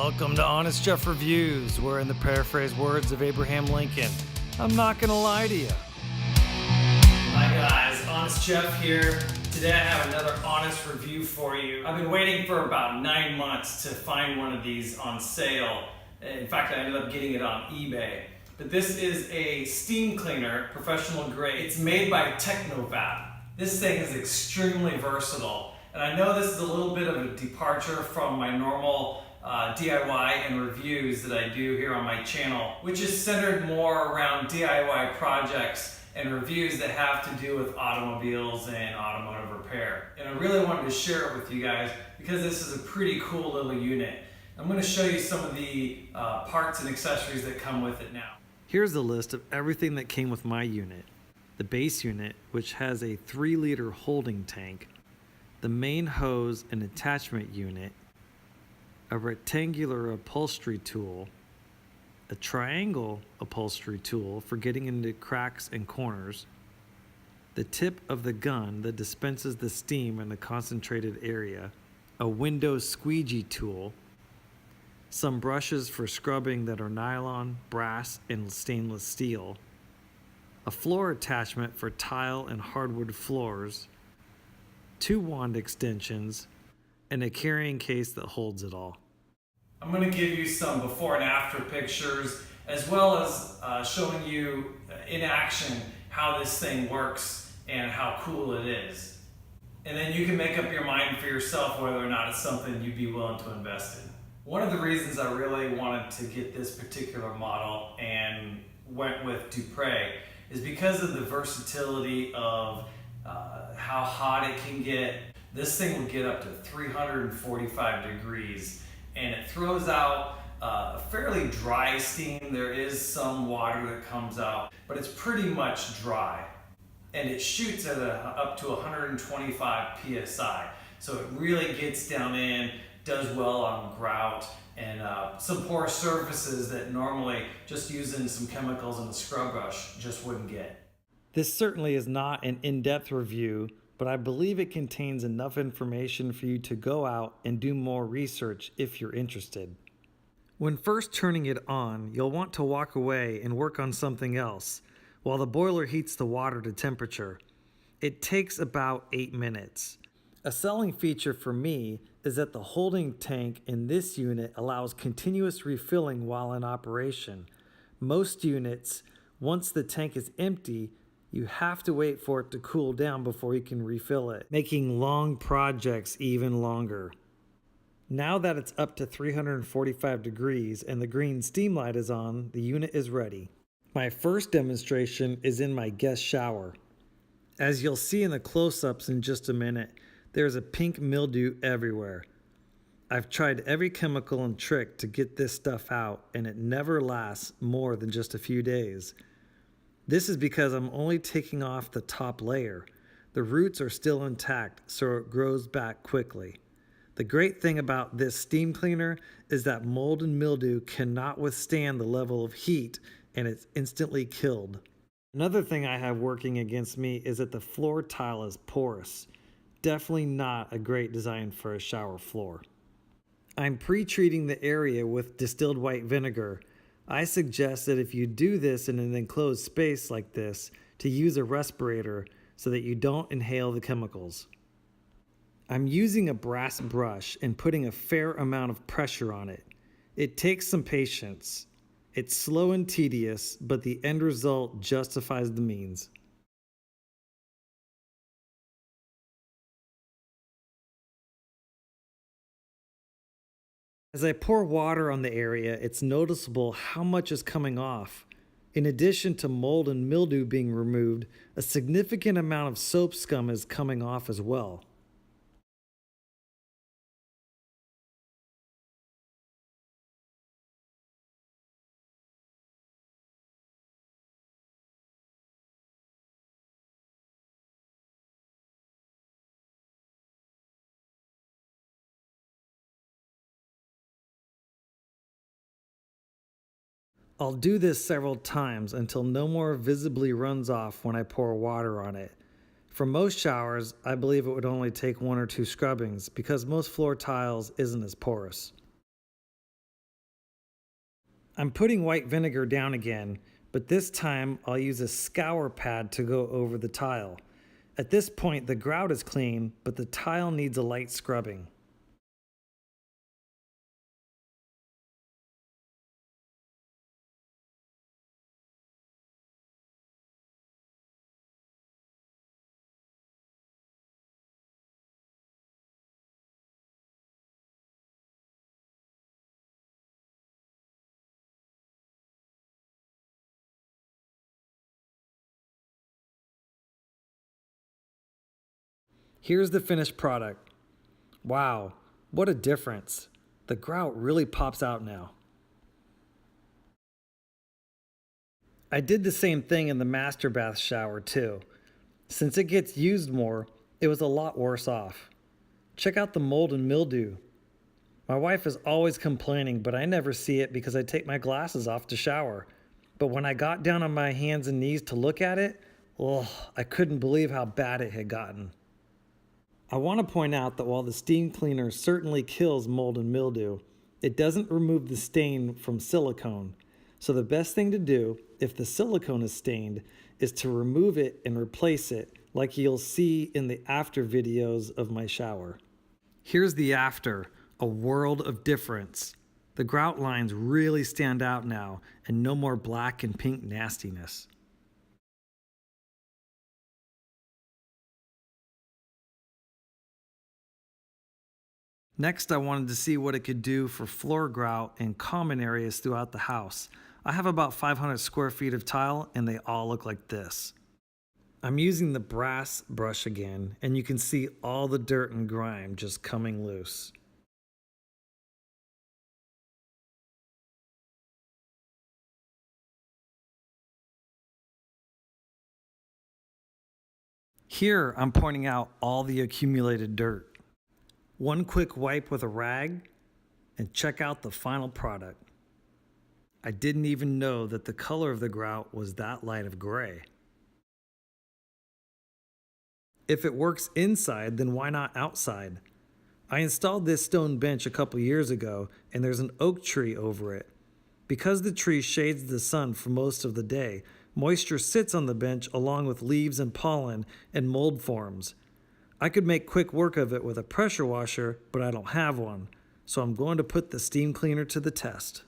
Welcome to Honest Jeff Reviews, where in the paraphrased words of Abraham Lincoln, I'm not gonna lie to you. Hi guys, Honest Jeff here. Today I have another honest review for you. I've been waiting for about 9 months to find one of these on sale. In fact, I ended up getting it on eBay. But this is a steam cleaner, professional grade. It's made by Technovat. This thing is extremely versatile. And I know this is a little bit of a departure from my normal DIY and reviews that I do here on my channel, which is centered more around DIY projects and reviews that have to do with automobiles and automotive repair. And I really wanted to share it with you guys because this is a pretty cool little unit. I'm going to show you some of the parts and accessories that come with it now. Here's the list of everything that came with my unit. The base unit, which has a 3-liter holding tank, the main hose and attachment unit, a rectangular upholstery tool, a triangle upholstery tool for getting into cracks and corners, the tip of the gun that dispenses the steam in the concentrated area, a window squeegee tool, some brushes for scrubbing that are nylon, brass, and stainless steel, a floor attachment for tile and hardwood floors, 2 wand extensions, and a carrying case that holds it all. I'm going to give you some before and after pictures, as well as showing you in action how this thing works and how cool it is. And then you can make up your mind for yourself whether or not it's something you'd be willing to invest in. One of the reasons I really wanted to get this particular model and went with Dupray is because of the versatility of how hot it can get. This thing will get up to 345 degrees and it throws out a fairly dry steam. There is some water that comes out, but it's pretty much dry. And it shoots at up to 125 PSI. So it really gets down in, does well on grout and some porous surfaces that normally just using some chemicals and a scrub brush just wouldn't get. This certainly is not an in-depth review, but I believe it contains enough information for you to go out and do more research if you're interested. When first turning it on, you'll want to walk away and work on something else while the boiler heats the water to temperature. It takes about 8 minutes. A selling feature for me is that the holding tank in this unit allows continuous refilling while in operation. Most units, once the tank is empty, you have to wait for it to cool down before you can refill it, making long projects even longer. Now that it's up to 345 degrees and the green steam light is on, the unit is ready. My first demonstration is in my guest shower. As you'll see in the close-ups in just a minute, there's a pink mildew everywhere. I've tried every chemical and trick to get this stuff out, and it never lasts more than just a few days. This is because I'm only taking off the top layer. The roots are still intact, so it grows back quickly. The great thing about this steam cleaner is that mold and mildew cannot withstand the level of heat, and it's instantly killed. Another thing I have working against me is that the floor tile is porous. Definitely not a great design for a shower floor. I'm pre-treating the area with distilled white vinegar. I suggest that if you do this in an enclosed space like this, to use a respirator so that you don't inhale the chemicals. I'm using a brass brush and putting a fair amount of pressure on it. It takes some patience. It's slow and tedious, but the end result justifies the means. As I pour water on the area, it's noticeable how much is coming off. In addition to mold and mildew being removed, a significant amount of soap scum is coming off as well. I'll do this several times until no more visibly runs off when I pour water on it. For most showers, I believe it would only take 1 or 2 scrubbings because most floor tiles isn't as porous. I'm putting white vinegar down again, but this time I'll use a scour pad to go over the tile. At this point, the grout is clean, but the tile needs a light scrubbing. Here's the finished product. Wow, what a difference. The grout really pops out now. I did the same thing in the master bath shower too. Since it gets used more, it was a lot worse off. Check out the mold and mildew. My wife is always complaining, but I never see it because I take my glasses off to shower. But when I got down on my hands and knees to look at it, I couldn't believe how bad it had gotten. I want to point out that while the steam cleaner certainly kills mold and mildew, it doesn't remove the stain from silicone. So the best thing to do, if the silicone is stained, is to remove it and replace it, like you'll see in the after videos of my shower. Here's the after, a world of difference. The grout lines really stand out now, and no more black and pink nastiness. Next, I wanted to see what it could do for floor grout in common areas throughout the house. I have about 500 square feet of tile, and they all look like this. I'm using the brass brush again, and you can see all the dirt and grime just coming loose. Here, I'm pointing out all the accumulated dirt. One quick wipe with a rag, and check out the final product. I didn't even know that the color of the grout was that light of gray. If it works inside, then why not outside? I installed this stone bench a couple years ago, and there's an oak tree over it. Because the tree shades the sun for most of the day, moisture sits on the bench along with leaves and pollen, and mold forms. I could make quick work of it with a pressure washer, but I don't have one, so I'm going to put the steam cleaner to the test.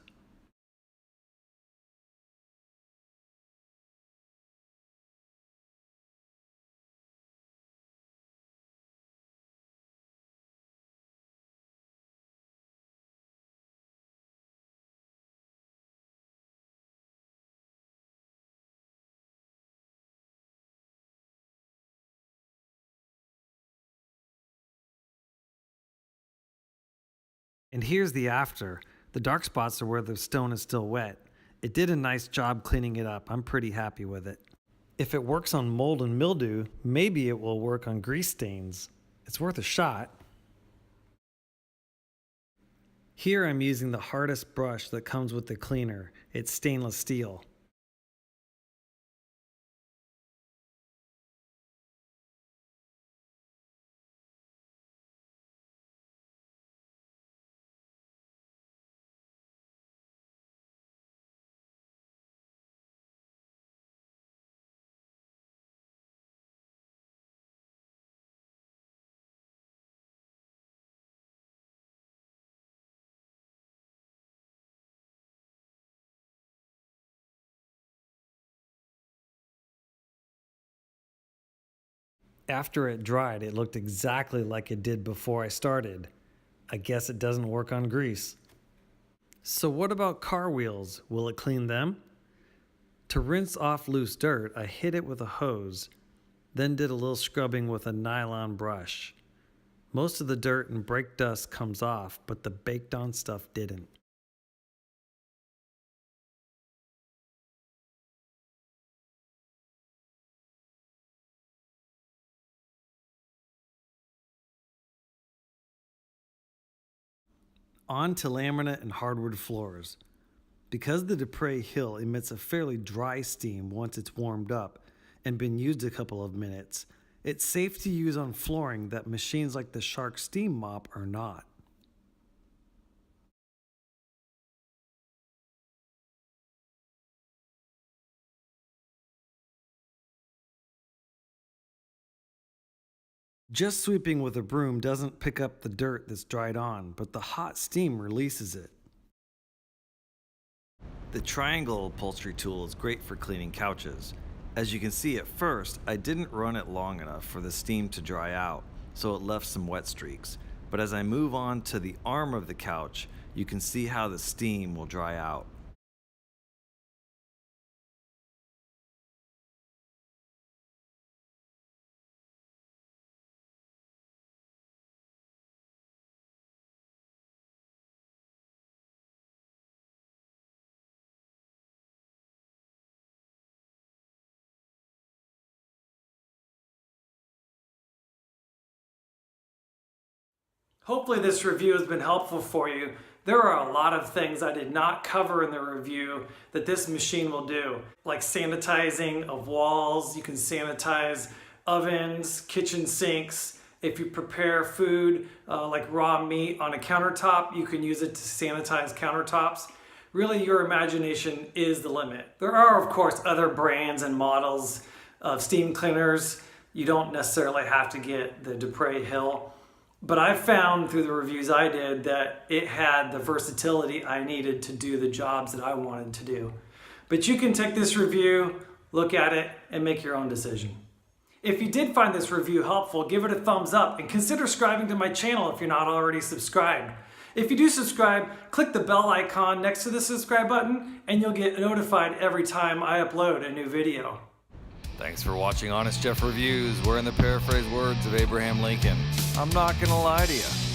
And here's the after. The dark spots are where the stone is still wet. It did a nice job cleaning it up. I'm pretty happy with it. If it works on mold and mildew, maybe it will work on grease stains. It's worth a shot. Here I'm using the hardest brush that comes with the cleaner. It's stainless steel. After it dried, it looked exactly like it did before I started. I guess it doesn't work on grease. So what about car wheels? Will it clean them? To rinse off loose dirt, I hit it with a hose, then did a little scrubbing with a nylon brush. Most of the dirt and brake dust comes off, but the baked on stuff didn't. On to laminate and hardwood floors. Because the Dupray hill emits a fairly dry steam once it's warmed up and been used a couple of minutes, it's safe to use on flooring that machines like the Shark Steam Mop are not. Just sweeping with a broom doesn't pick up the dirt that's dried on, but the hot steam releases it. The triangle upholstery tool is great for cleaning couches. As you can see, at first, I didn't run it long enough for the steam to dry out, so it left some wet streaks. But as I move on to the arm of the couch, you can see how the steam will dry out. Hopefully this review has been helpful for you. There are a lot of things I did not cover in the review that this machine will do, like sanitizing of walls. You can sanitize ovens, kitchen sinks. If you prepare food like raw meat on a countertop, you can use it to sanitize countertops. Really, your imagination is the limit. There are, of course, other brands and models of steam cleaners. You don't necessarily have to get the Dupray Hill. But I found through the reviews I did that it had the versatility I needed to do the jobs that I wanted to do. But you can take this review, look at it, and make your own decision. If you did find this review helpful, give it a thumbs up and consider subscribing to my channel if you're not already subscribed. If you do subscribe, click the bell icon next to the subscribe button and you'll get notified every time I upload a new video. Thanks for watching Honest Jeff Reviews. We're in the paraphrased words of Abraham Lincoln. I'm not gonna lie to you.